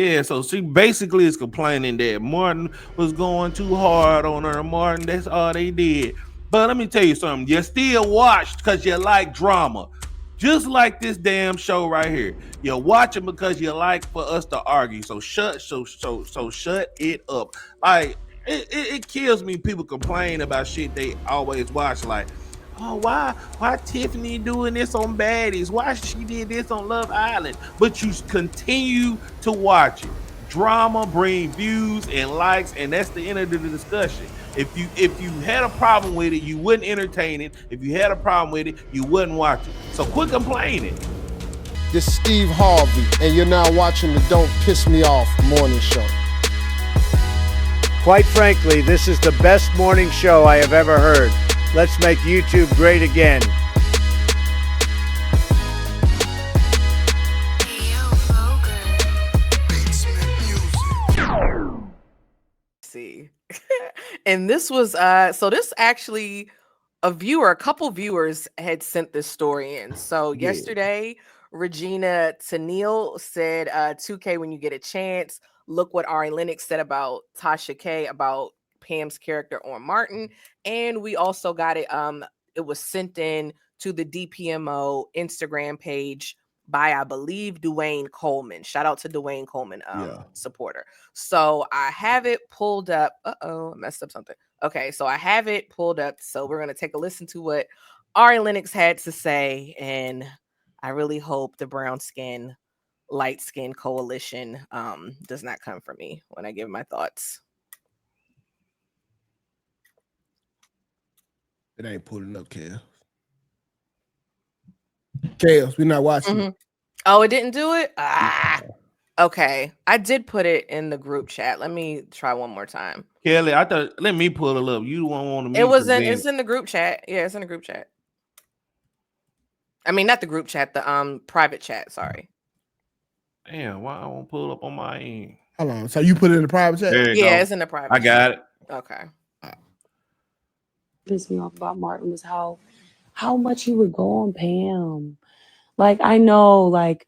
Yeah, so she basically is complaining that Martin was going too hard on her. Martin, that's all they did. But let me tell you something. You still watched because you like drama. Just like this damn show right here. You're watching because you like for us to argue. So shut it up. Like it kills me. People complain about shit they always watch. Like, oh, why Tiffany doing this on Baddies? Why she did this on Love Island? But you continue to watch it. Drama bring views and likes, and that's the end of the discussion. If you had a problem with it, you wouldn't entertain it. If you had a problem with it, you wouldn't watch it. So quit complaining. This is Steve Harvey, and you're now watching the Don't Piss Me Off morning show. Quite frankly, this is the best morning show I have ever heard. Let's make YouTube great again. See. And this was so this actually a couple viewers had sent this story in. So yesterday, Regina Tennille said, 2K, when you get a chance, look what Ari Lennox said about Tasha K about Pam's character on Martin. And we also got it was sent in to the DPMO Instagram page by, I believe, Dwayne Coleman. Shout out to Dwayne Coleman, supporter. So I have it pulled up. I messed up something. Okay, so I have it pulled up. So we're going to take a listen to what Ari Lennox had to say. And I really hope the brown skin, light skin coalition does not come for me when I give my thoughts. It ain't pulling up, Chaos. Chaos, we're not watching it. Oh, it didn't do it? Okay. I did put it in the group chat. Let me try one more time. Kelly, I thought, let me pull it up. You don't want to. It's in the group chat. Yeah, it's in the group chat. I mean, not the group chat, the private chat. Sorry. Damn, why I won't pull up on my end? Hold on. So you put it in the private chat? Yeah, it's in the private chat. I got it. Okay. Pissed me off about Martin was how much he would go on Pam. Like, I know, like,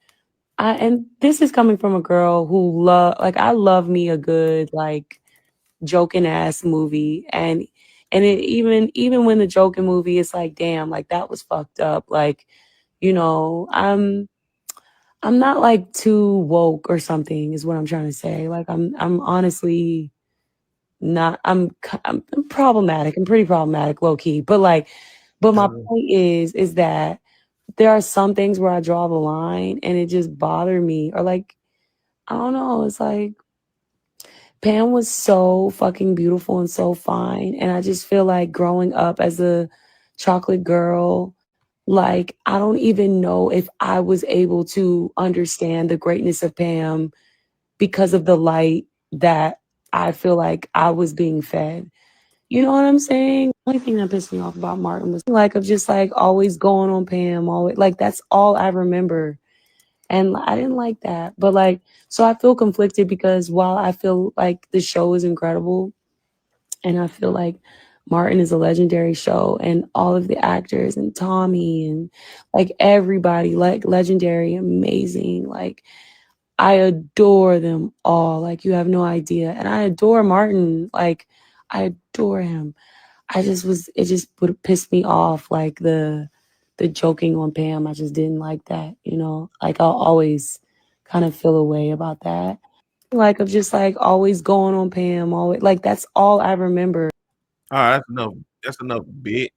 and this is coming from a girl who I love me a good, like, joking ass movie. And it even when the joking movie is like, damn, like, that was fucked up. Like, you know, I'm not like too woke or something is what I'm trying to say. Like, I'm honestly not, I'm problematic. I'm pretty problematic, low key. But my point is that there are some things where I draw the line and it just bothered me. Or like, I don't know. It's like Pam was so fucking beautiful and so fine. And I just feel like growing up as a chocolate girl, like, I don't even know if I was able to understand the greatness of Pam because of the light that I feel like I was being fed. You know what I'm saying? The only thing that pissed me off about Martin was like of just like always going on Pam, always like that's all I remember. And I didn't like that. But like, so I feel conflicted because while I feel like the show is incredible and I feel like Martin is a legendary show and all of the actors and Tommy and like everybody, like legendary, amazing, like I adore them all. Like, you have no idea. And I adore Martin. Like, I adore him. It just would piss me off. Like the joking on Pam. I just didn't like that, you know? Like, I'll always kind of feel a way about that. Like, of just like always going on Pam. Always, like, that's all I remember. All right, that's enough. That's enough, bitch.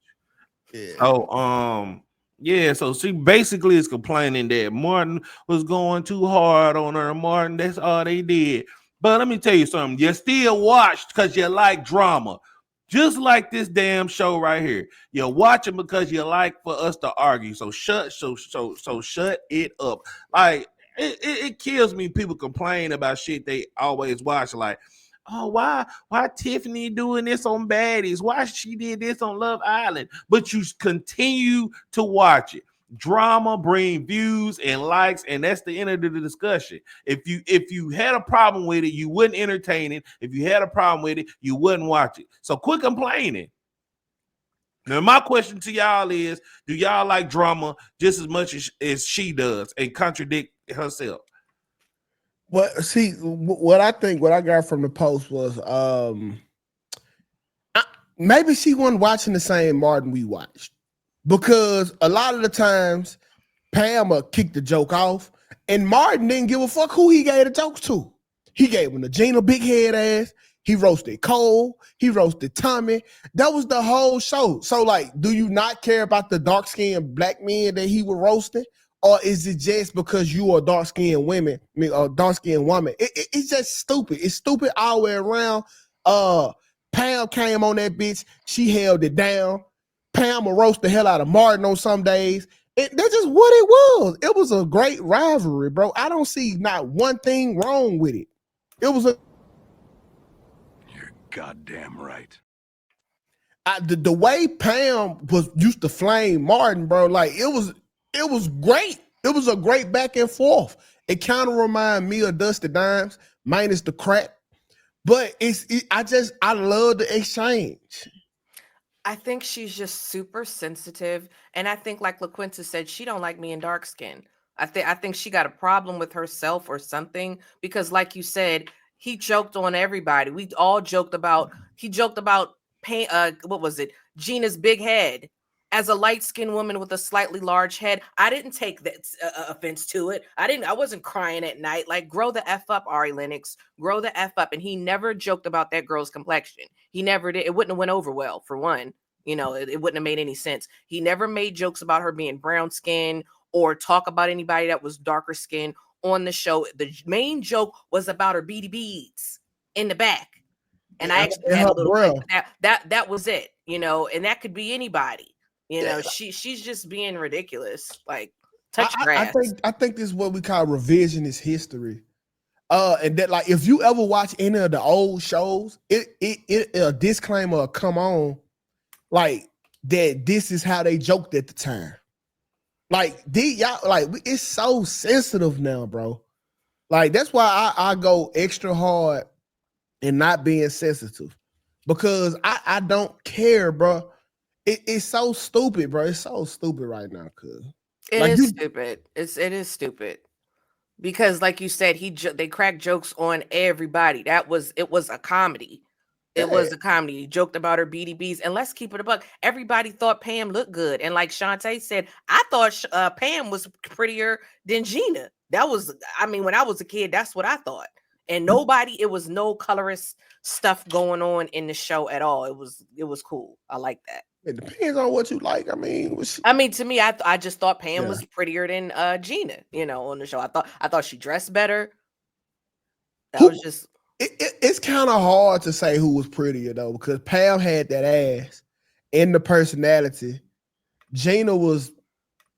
Yeah. So, yeah, so she basically is complaining that Martin was going too hard on her. Martin, that's all they did. But let me tell you something. You still watched because you like drama. Just like this damn show right here. You're watching because you like for us to argue. So shut it up. Like, it kills me. People complain about shit they always watch. Like, oh, why Tiffany doing this on Baddies? Why she did this on Love Island? But you continue to watch it. Drama bring views and likes, and that's the end of the discussion. If you had a problem with it, you wouldn't entertain it. If you had a problem with it, you wouldn't watch it. So quit complaining. Now, my question to y'all is, do y'all like drama just as much as she does and contradict herself? See, what I think, what I got from the post was, maybe she wasn't watching the same Martin we watched, because a lot of the times Pam kicked the joke off, and Martin didn't give a fuck who he gave the jokes to. He gave him the Gina big head ass. He roasted Cole. He roasted Tommy. That was the whole show. So, like, do you not care about the dark-skinned black men that he was roasting? Or is it just because you are dark-skinned women, or dark-skinned woman? It's just stupid. It's stupid all the way around. Pam came on that bitch. She held it down. Pam will roast the hell out of Martin on some days. That's just what it was. It was a great rivalry, bro. I don't see not one thing wrong with it. It was a... You're goddamn right. The way Pam was used to flame Martin, bro, like it was great. It was a great back and forth. It kind of reminded me of Dusty Dimes, minus the crack. But I love the exchange. I think she's just super sensitive, and I think, like LaQuinta said, she don't like me in dark skin. I think she got a problem with herself or something, because, like you said, he joked on everybody. We all joked about. He joked about what was it? Gina's big head. As a light-skinned woman with a slightly large head, I didn't take that offense to it. I wasn't crying at night. Like, grow the F up, Ari Lennox. Grow the F up. And he never joked about that girl's complexion. He never did. It wouldn't have went over well, for one. You know, it wouldn't have made any sense. He never made jokes about her being brown skinned or talk about anybody that was darker skinned on the show. The main joke was about her beady beads in the back. And I actually had a little that was it, you know, and that could be anybody. You know, she's just being ridiculous. Like, touch grass. I think this is what we call revisionist history. And that, like, if you ever watch any of the old shows, a disclaimer will come on, like, that this is how they joked at the time. Like, it's so sensitive now, bro. Like, that's why I go extra hard in not being sensitive, because I don't care, bro. It's so stupid, bro. It's so stupid right now, cuz. It is stupid. It is stupid. Because, like you said, they cracked jokes on everybody. It was a comedy. It was a comedy. He joked about her BDBs. And let's keep it a buck. Everybody thought Pam looked good. And like Shantae said, I thought Pam was prettier than Gina. When I was a kid, that's what I thought. And it was no colorist stuff going on in the show at all. It was cool. I like that. It depends on what you like. To me, I just thought Pam was prettier than Gina, you know, on the show. I thought she dressed better. Was just it's kind of hard to say who was prettier though, because Pam had that ass and the personality. Gina was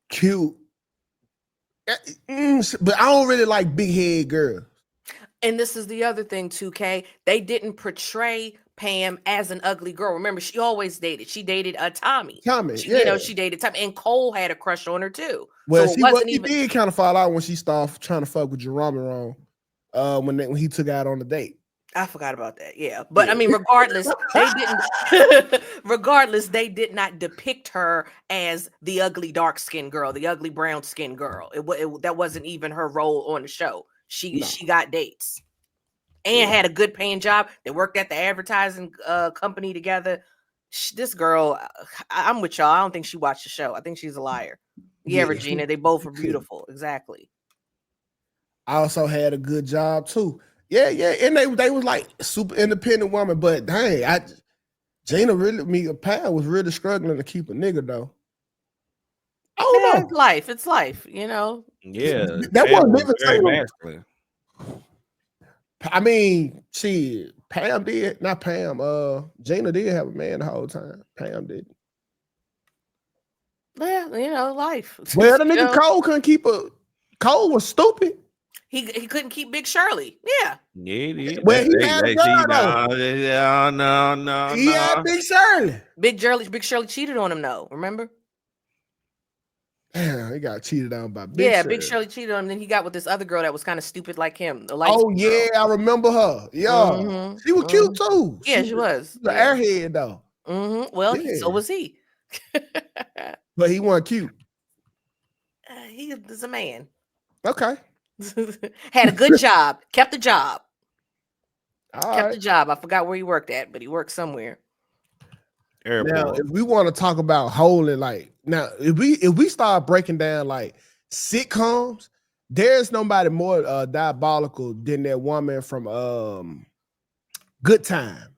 cute, but I don't really like big head girls. And this is the other thing, Tukay. They didn't portray Pam as an ugly girl. Remember, she always dated. She dated Tommy. You know, she dated Tommy, and Cole had a crush on her too. Well, so she did kind of fall out when she started trying to fuck with Jerome when he took out on the date. I forgot about that. Yeah, but I mean, regardless, they didn't. Regardless, they did not depict her as the ugly dark skinned girl, the ugly brown skinned girl. That wasn't even her role on the show. She got dates and had a good paying job. They worked at the advertising company together. This girl, I'm with y'all. I don't think she watched the show. I think she's a liar. Yeah, Regina, they both were beautiful. Exactly. I also had a good job too. Yeah, and they was like super independent woman, but dang, Pam was really struggling to keep a nigga though. I don't know. It's life, you know. Yeah, that wasn't very masculine. I mean, Pam did, not Pam. Gina did have a man the whole time. Pam did. Yeah, you know, life. Well, the nigga Cole couldn't keep Cole was stupid. He couldn't keep Big Shirley. Yeah. Yeah, he did. Well, he had a girl, No. He had Big Shirley. Big Shirley cheated on him, though. Remember? Damn, he got cheated on by Big Shirley. Big Shirley cheated on him. Then he got with this other girl that was kind of stupid like him. I remember her. Yeah. Mm-hmm. She was cute too. Yeah, she was. The airhead though. Mm-hmm. Well, so was he. But he wasn't cute. He is a man. Okay. Had a good job, kept the job. All Kept right. the job. I forgot where he worked at, but he worked somewhere. Airport. Now, if we want to talk about holding, like now, if we start breaking down like sitcoms, there's nobody more diabolical than that woman from Good Times,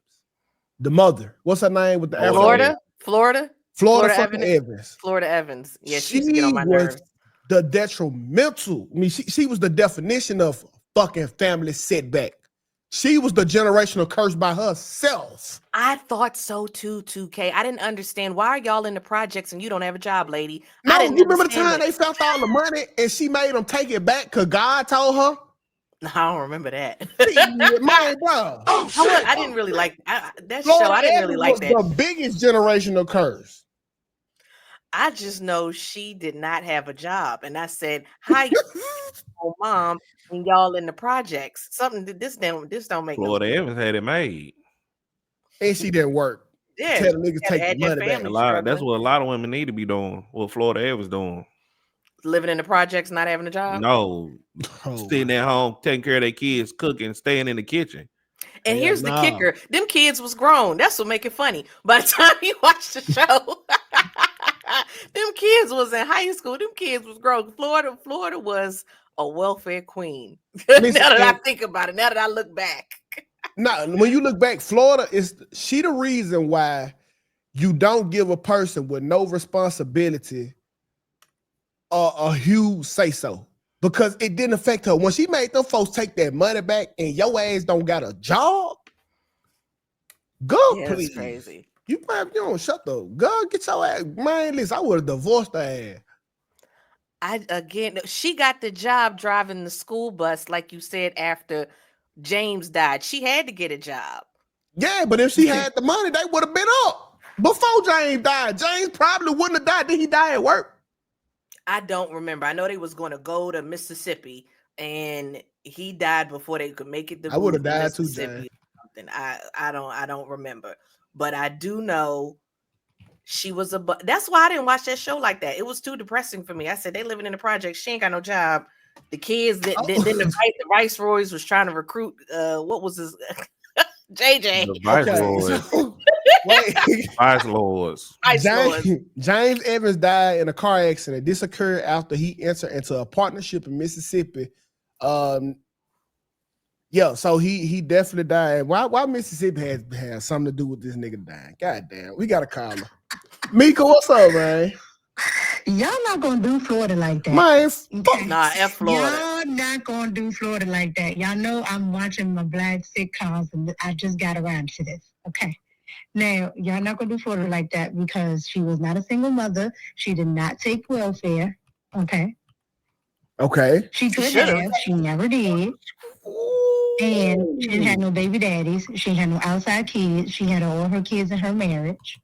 the mother. What's her name with the Afro? Florida fucking Evans. Florida Evans. Yeah, she used She to get on my was nerves. the detrimental. I mean, she was the definition of fucking family setback. She was the generational curse by herself. I thought so too, Tukay. I didn't understand. Why are y'all in the projects and you don't have a job, lady? No, I didn't you remember the understand time they felt all the money and she made them take it back because God told her? No, I don't remember that. My bro. I didn't really like that Florida show. I didn't really Evans like was that. the biggest generational curse. I just know she did not have a job. And I said, hi, mom, and y'all in the projects. Something that this don't make Florida no sense. Evans had it made. And she didn't work. Yeah, Tell the niggas gotta take the add that money back. family. That's what a lot of women need to be doing. What Florida Evans doing. Living in the projects, not having a job. No, Oh, sitting at home, taking care of their kids, cooking, staying in the kitchen. And Yeah, here's the nah. kicker: them kids was grown. That's what make it funny. By the time you watch the show, them kids was in high school. Them kids was grown. Florida was a welfare queen. Now that I think about it, now that I look back. Now, when you look back, Florida is she the reason why you don't give a person with no responsibility a huge say so. Because it didn't affect her. When she made them folks take that money back and your ass don't got a job, go Yeah, please. it's crazy. You don't shut the go get your ass. Man, listen, I would have divorced her ass. She got the job driving the school bus, like you said, after James died. She had to get a job. Yeah, but if she had the money, they would have been up before James died. James probably wouldn't have died. Did he die at work? I don't remember. I know they was going to go to Mississippi, and he died before they could make it. I would have died too, James. I don't remember, but I do know she was that's why I didn't watch that show like that. It was too depressing for me. I said they living in the project. She ain't got no job. The kids then the Viceroys was trying to recruit. What was his JJ? The Viceroys. James Evans died in a car accident. This occurred after he entered into a partnership in Mississippi. Yeah, so he definitely died. Why Mississippi has something to do with this nigga dying? God damn, we gotta call her. Mika, what's up, man? Y'all not gonna do Florida like that. Man, nah, F Florida. Y'all not gonna do Florida like that. Y'all know I'm watching my black sitcoms and I just got around to this. Okay. Now, y'all not gonna do Florida like that because she was not a single mother. She did not take welfare. Okay. Okay. She could have. She never did. And she didn't have no baby daddies. She had no outside kids. She had all her kids in her marriage.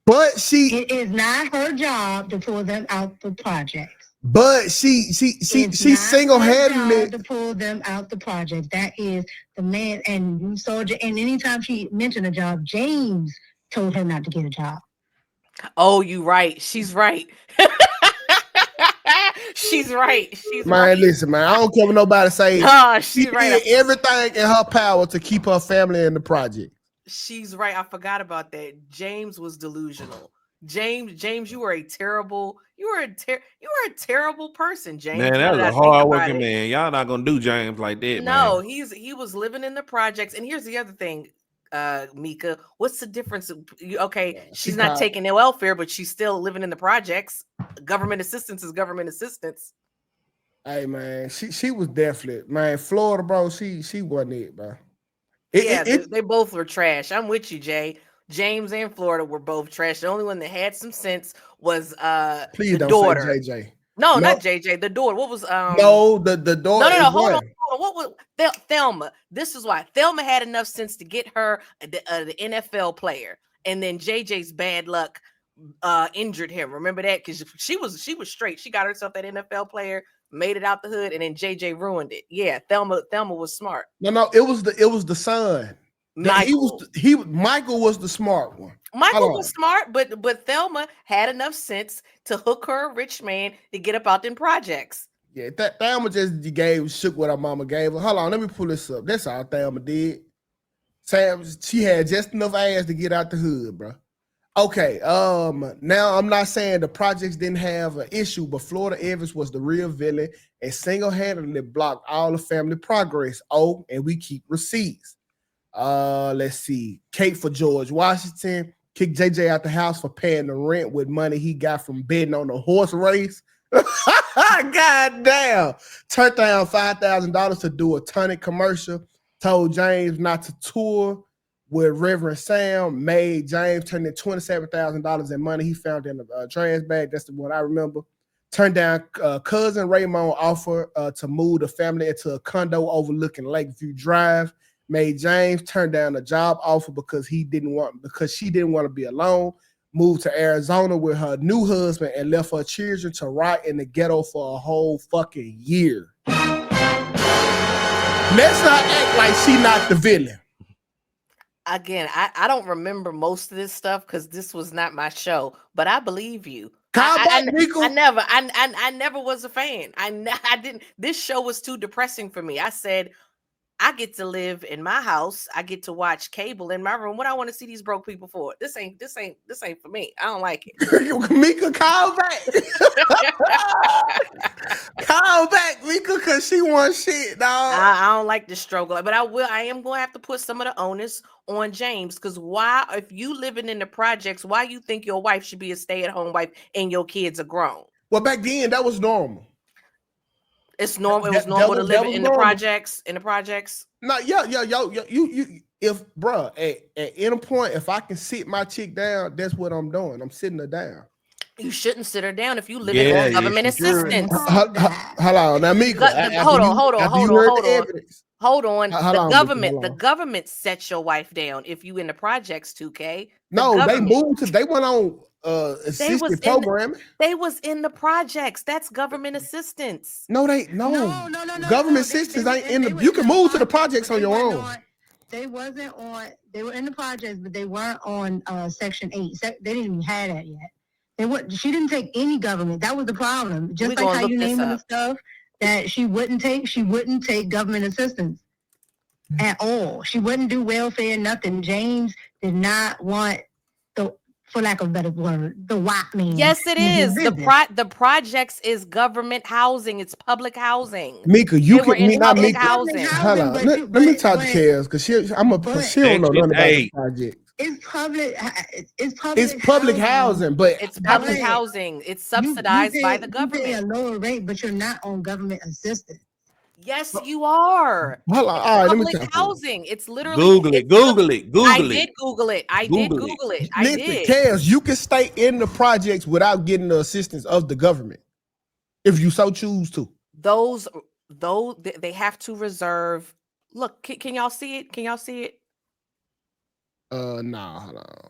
But it is not her job to pull them out the projects. But she single-handedly to pull them out the project. That is the man, and you saw. And anytime she mentioned a job, James told her not to get a job. Oh, you right. She's right. She's right. Listen, man. I don't care what nobody say. She's she right. did everything in her power to keep her family in the project. She's right. I forgot about that. James was delusional. James, you were a terrible person, James. Man, that was a hard-working man. Y'all not gonna do James like that, no, man. he was living in the projects. And here's the other thing, Mika. What's the difference? Okay, she's not taking the welfare, but she's still living in the projects. Government assistance is government assistance. Hey, man, she was definitely, man, Florida, bro. She wasn't it, bro. They both were trash. I'm with you, Jay. James and Florida were both trash. The only one that had some sense was Please the don't daughter. say JJ. No, not JJ. The daughter. What was No, the daughter. No. Hold on. What was Thelma? This is why Thelma had enough sense to get her the NFL player, and then JJ's bad luck injured him. Remember that? Because she was straight. She got herself that NFL player, made it out the hood, and then JJ ruined it. Yeah, Thelma was smart. No, it was the son. Michael was the smart one. Michael was smart, but Thelma had enough sense to hook her a rich man to get up out them projects. Yeah, Thelma just shook what her mama gave her. Hold on, let me pull this up. That's all Thelma did. Sam, she had just enough ass to get out the hood, bro. Okay, now I'm not saying the projects didn't have an issue, but Florida Evans was the real villain and single-handedly blocked all the family progress. Oh, and we keep receipts. Let's see. Kate for George Washington kicked JJ out the house for paying the rent with money he got from betting on the horse race. God damn. Turned down $5,000 to do a tonic commercial. Told James not to tour with Reverend Sam. Made James turn in $27,000 in money he found in a trash bag. That's the one I remember. Turned down cousin Raymond offer to move the family into a condo overlooking Lakeview Drive. Made James turn down a job offer because she didn't want to be alone. Moved to Arizona with her new husband and left her children to rot in the ghetto for a whole fucking year. Let's not act like she not the villain. Again, I don't remember most of this stuff because this was not my show, but I believe you. I never was a fan. I didn't. This show was too depressing for me. I said, I get to live in my house. I get to watch cable in my room. What I want to see these broke people for? This ain't for me. I don't like it. Mika, call back. Call back, Mika, because she wants shit, dog. I don't like the struggle, but I am going to have to put some of the onus on James, because why, if you living in the projects, why you think your wife should be a stay-at-home wife and your kids are grown? Well, back then that was normal. It's normal. It was normal to live in the projects. In the projects. No, yo, if bruh, at any point, if I can sit my chick down, that's what I'm doing. I'm sitting her down. You shouldn't sit her down if you live on government assistance. Hold on, now, Mika. Hold on. The government sets your wife down if you in the projects. Tukay. They went on assisted programming. They was in the projects. That's government assistance. No. Government assistance ain't in the. You can move to the projects on your own. They wasn't on. They were in the projects, but they weren't on Section 8. They didn't even have that yet. She didn't take any government. That was the problem. Just like how you naming the stuff that she wouldn't take. She wouldn't take government assistance at all. She wouldn't do welfare. Nothing. James did not want for lack of a better word, the white man. Yes, it is. The projects is government housing. It's public housing. Mika, you can not Mika. Housing. Hold on. Let me talk to Kels, because she don't know nothing about the project. It's public. It's public housing, but it's public housing. It's subsidized by the government. You pay a lower rate, but you're not on government assistance. Yes, you are. Hold on. All right, public housing. It's literally Google it. I did Google it. I did. Kels, you can stay in the projects without getting the assistance of the government if you so choose to. Those they have to reserve. Look, can y'all see it? Can y'all see it? Nah, hold on.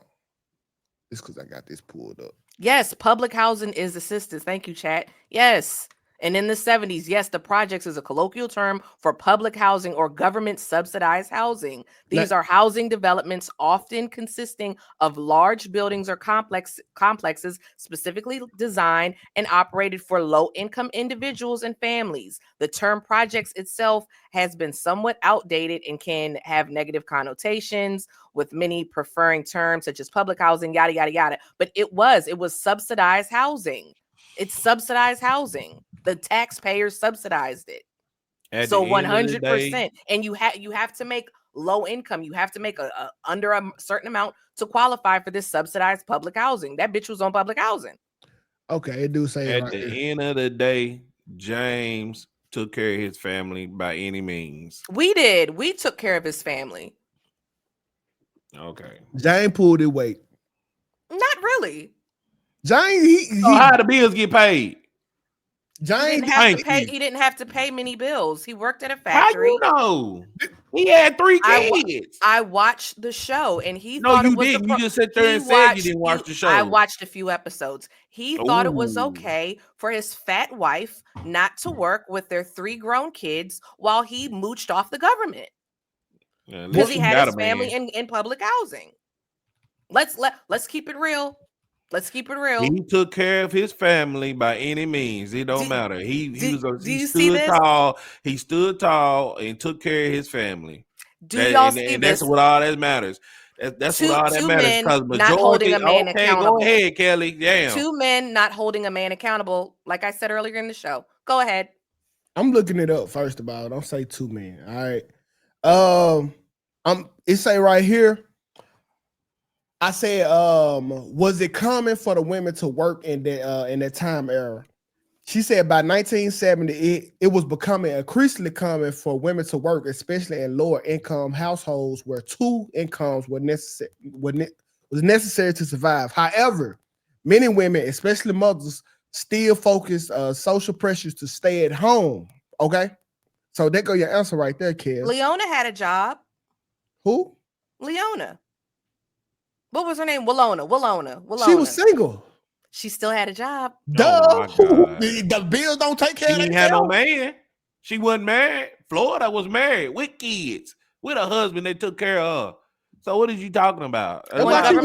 It's because I got this pulled up. Yes, public housing is assistance. Thank you, chat. Yes. And in the 70s, yes, the projects is a colloquial term for public housing or government subsidized housing. These are housing developments often consisting of large buildings or complexes specifically designed and operated for low-income individuals and families. The term projects itself has been somewhat outdated and can have negative connotations, with many preferring terms such as public housing, yada, yada, yada. But it was subsidized housing. It's subsidized housing. The taxpayers subsidized it. So 100%. And you have to make low income. You have to make a under a certain amount to qualify for this subsidized public housing. That bitch was on public housing. Okay, it do say at the end of the day, James took care of his family by any means. We did. We took care of his family. Okay. James pulled his weight. Not really. James, how the bills get paid? James he didn't have to pay many bills. He worked at a factory. How you know? He had 3 kids. I watched the show, and he no, thought you it was didn't. You just sat there and said you didn't watch the show. I watched a few episodes. He thought it was okay for his fat wife not to work with their 3 grown kids while he mooched off the government because he had his family in public housing. Let's keep it real. Let's keep it real. He took care of his family by any means. It don't matter. He stood tall. He stood tall and took care of his family. Y'all see this? That's what all that matters. That's what all that matters. Because majority. Not holding a man accountable. Go ahead, Kelly. Damn. 2 men not holding a man accountable. Like I said earlier in the show. Go ahead. I'm looking it up first of all. Don't say 2 men. All right. It say right here. I said, was it common for the women to work in that time era? She said by 1970, it was becoming increasingly common for women to work, especially in lower income households where 2 incomes was necessary to survive. However, many women, especially mothers, still focus social pressures to stay at home. Okay, so there go your answer right there, Kes. Leona had a job. Who? Leona. What was her name? Willona. She was single. She still had a job. Duh. The bills don't take care of it. She didn't have no man. She wasn't married. Florida was married with kids, with a husband that took care of her. So what are you talking about? A lot of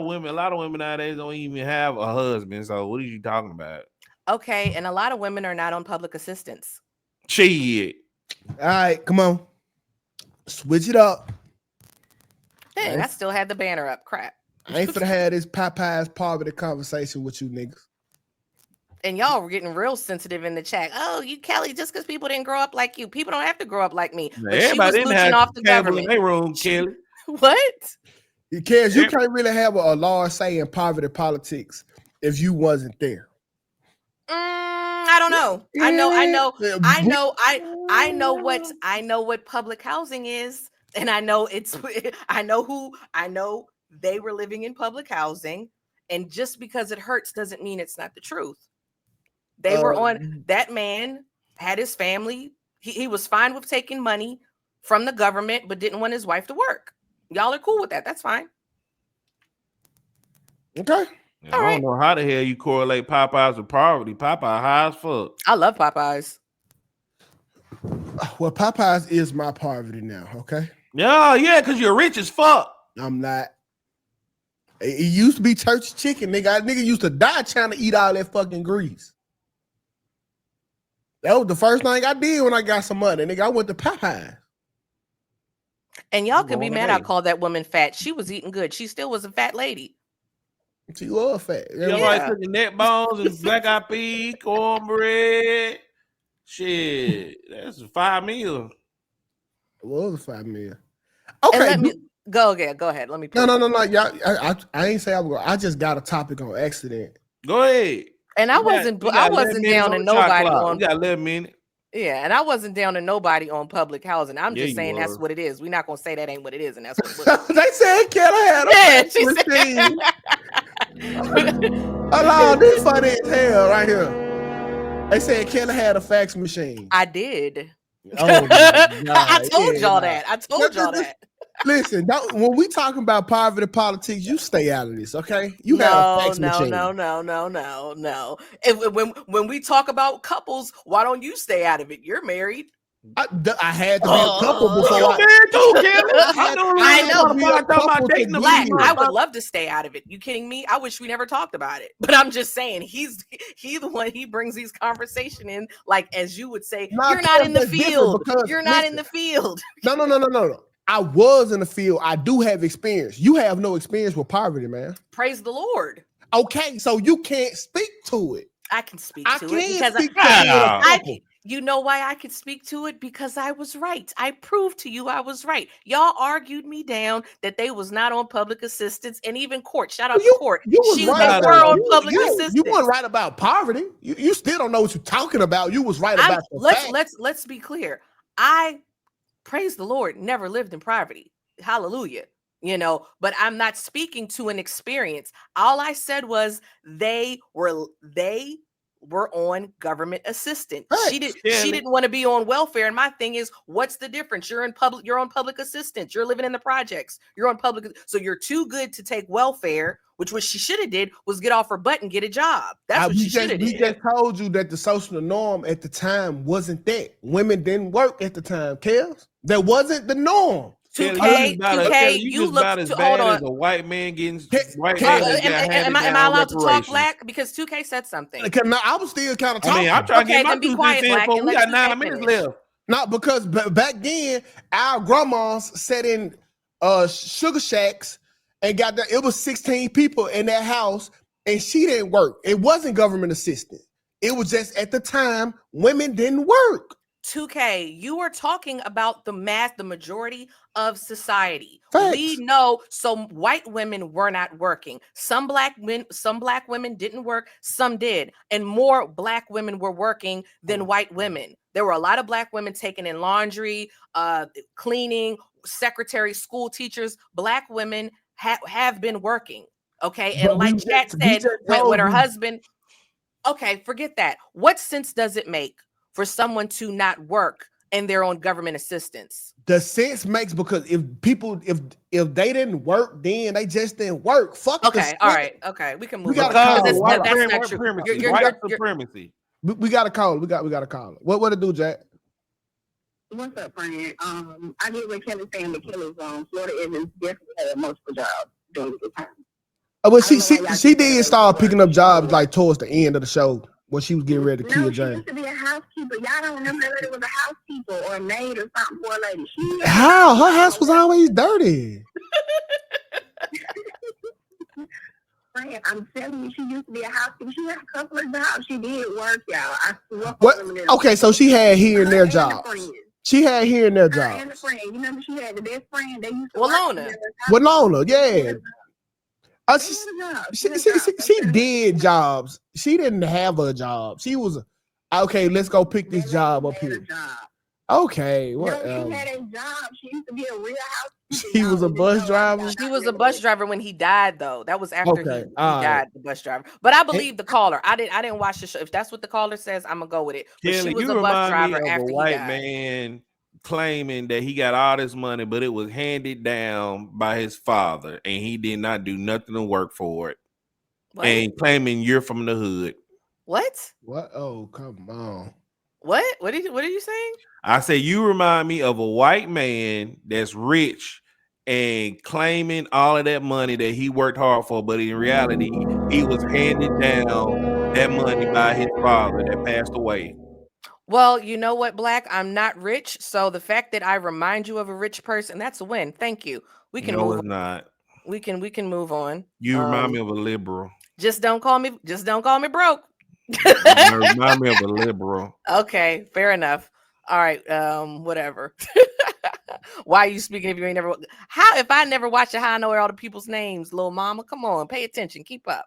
women nowadays don't even have a husband. So what are you talking about? Okay, and a lot of women are not on public assistance. Shit. All right, come on. Switch it up. Dang, I still had the banner up. Crap. I ain't finna have this Popeye's poverty conversation with you niggas. And y'all were getting real sensitive in the chat. Oh, you Kelly, just because people didn't grow up like you. People don't have to grow up like me. But everybody didn't have off the government. In their room, Kelly. What? Because you can't really have a large say in poverty politics if you wasn't there. I don't know. I know what public housing is, and I know they were living in public housing, and just because it hurts doesn't mean it's not the truth. They were on. That man had his family. He was fine with taking money from the government, but didn't want his wife to work. Y'all are cool with that. That's fine. Okay. I don't know how the hell you correlate Popeyes with poverty. Popeye high as fuck. I love Popeyes. Well, Popeyes is my poverty now, okay? Yeah, because you're rich as fuck. I'm not. It used to be church chicken, nigga. Nigga used to die trying to eat all that fucking grease. That was the first thing I did when I got some money, nigga. I went to Popeyes. And y'all can be mad I called that woman fat. She was eating good. She still was a fat lady. She was fat. Like cooking neck bones and black eyed peas, cornbread. Shit, that's a 5 meal. It was a 5 meal. Okay, go again. Go ahead. Let me. No. Y'all, I ain't say I was going. I just got a topic on accident. Go ahead. And I wasn't down to nobody on. You got 11 minutes. Yeah, and I wasn't down to nobody on public housing. I'm just saying that's what it is. We're not gonna say that ain't what it is, and that's what it was. They said Kelly had a fax machine. Hello, this funny as hell right here. They said Kelly had a fax machine. I did. Oh I told y'all that. I told y'all that. Listen, when we talking about poverty politics, you stay out of this, okay? You have a fax machine. No. When we talk about couples, why don't you stay out of it? You're married. I had to be a couple before you're married too, Kelly. I know. I would love to stay out of it. You kidding me? I wish we never talked about it. But I'm just saying, he's the one. He brings these conversation in, like as you would say, you're not in the field. You're not in the field. No. I was in the field. I do have experience. You have no experience with poverty, man. Praise the Lord. Okay, so you can't speak to it. I can speak to it because you know why I could speak to it? Because I was right. I proved to you I was right. Y'all argued me down that they was not on public assistance, and even court. Shout out to court. They were on public assistance. You weren't right about poverty. You still don't know what you're talking about. You was right about the let's be clear. I praise the Lord, never lived in poverty. Hallelujah. But I'm not speaking to an experience. All I said was they were on government assistance. Right. She didn't want to be on welfare. And my thing is, what's the difference? You're on public assistance. You're living in the projects. You're on public. So you're too good to take welfare, which what she should have did was get off her butt and get a job. That's what she should have did. We just told you that the social norm at the time wasn't that. Women didn't work at the time, Kels. That wasn't the norm. 2K, you you just look about as to hold bad as on. a white man getting Am I allowed to talk, Black? Because 2K said something. I was still kind of I talking. mean, I'm trying to get my then be 2 quiet, cents in Black, for and we let got 2K 9 minutes finish. left. Not because back then our grandmas sat in sugar shacks and got that. It was 16 people in that house, and she didn't work. It wasn't government assistance. It was just at the time women didn't work. 2K, you are talking about the majority of society. Facts. We know some white women were not working. Some black women didn't work, some did. And more black women were working than white women. There were a lot of black women taking in laundry, cleaning, secretary, school teachers. Black women have been working. Okay. And like Chat said, when her husband, okay, forget that. What sense does it make for someone to not work and their own government assistance? The sense makes because if they didn't work, then they just didn't work. Fuck. Okay, all right, okay, we can move. We got on. White That's not true. white supremacy. We got to call. We got to call. What it do, Jack? What's up, friend? I get what Kelly's saying. But Kelly's Florida is definitely had multiple jobs during the time. Well, she did start picking up jobs like towards the end of the show when she was getting ready to kill James. She used to be a housekeeper. Y'all don't remember that lady was a housekeeper or a maid or something for a lady. How? Her house was always dirty. Friend, I'm telling you, she used to be a housekeeper. She had a couple of jobs. She did work, y'all. What? Okay, so she had here and there jobs. She had here and there jobs. And a friend. You remember she had the best friend. They used to Walona, yeah. She did jobs. She didn't have a job. She was okay. Let's go pick this job up here. Okay, what? No, she had a job. She used to be a real housekeeper. She was a bus driver. She was a bus driver when he died, though. That was after he died, the bus driver. But I believe the caller. I didn't watch the show. If that's what the caller says, I'm gonna go with it. But Kelly, she was you a bus remind me driver of after a he white died. man claiming that he got all this money, but it was handed down by his father, and he did not do nothing to work for it. What? And claiming you're from the hood. What? What? Oh, come on. What? What are you saying? I say you remind me of a white man that's rich and claiming all of that money that he worked hard for, but in reality, he was handed down that money by his father that passed away. Well, you know what, Black? I'm not rich, so the fact that I remind you of a rich person, that's a win. Thank you. We can move. It's not. We can move on. You remind me of a liberal. Just don't call me broke. You remind me of a liberal. Okay, fair enough. All right, whatever. Why are you speaking if you ain't never? How if I never watched it? How I know all the people's names, little mama? Come on, pay attention. Keep up.